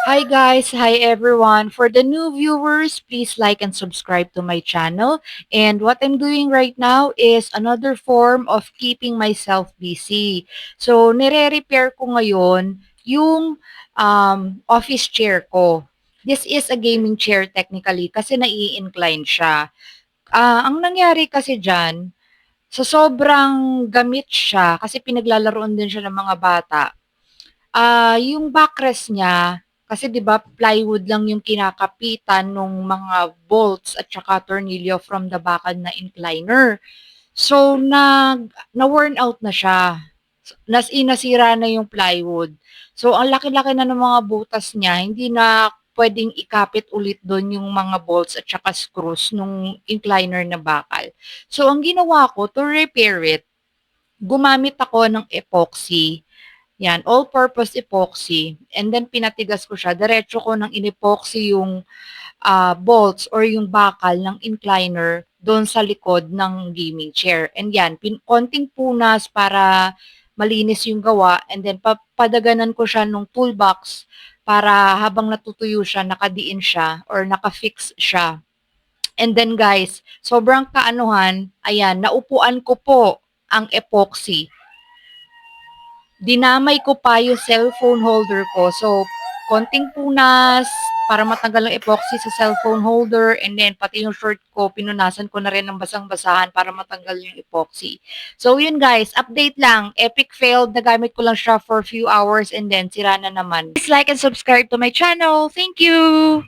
Hi guys, hi everyone. For the new viewers, please like and subscribe to my channel. And what I'm doing right now is another form of keeping myself busy. So, nire-repair ko ngayon yung office chair ko. This is a gaming chair technically kasi nai-incline siya. Ang nangyari kasi dyan, sa sobrang gamit siya, kasi pinaglalaroan din siya ng mga bata, yung backrest niya, kasi 'di ba plywood lang yung kinakapitan nung mga bolts at saka tornilyo from the bakal na incliner. So na-worn out na siya. Nasira na yung plywood. So ang laki-laki na ng mga butas niya, hindi na puwedeng ikapit ulit dun yung mga bolts at saka screws nung incliner na bakal. So ang ginawa ko to repair it, gumamit ako ng epoxy. Yan, all-purpose epoxy. And then pinatigas ko siya. Diretso ko ng in-epoxy yung bolts or yung bakal ng incliner doon sa likod ng gaming chair. And yan, konting punas para malinis yung gawa. And then padaganan ko siya nung toolbox para habang natutuyo siya, nakadiin siya or nakafix siya. And then guys, sobrang kaanuhan, ayan, naupuan ko po ang epoxy. Dinamay ko pa yung cellphone holder ko. So, konting punas para matanggal ang epoxy sa cellphone holder, and then pati yung shirt ko, pinunasan ko na rin ng basang-basahan para matanggal yung epoxy. So, yun guys, update lang. Epic failed. Nagamit ko lang siya for a few hours and then sira na naman. Please like and subscribe to my channel. Thank you!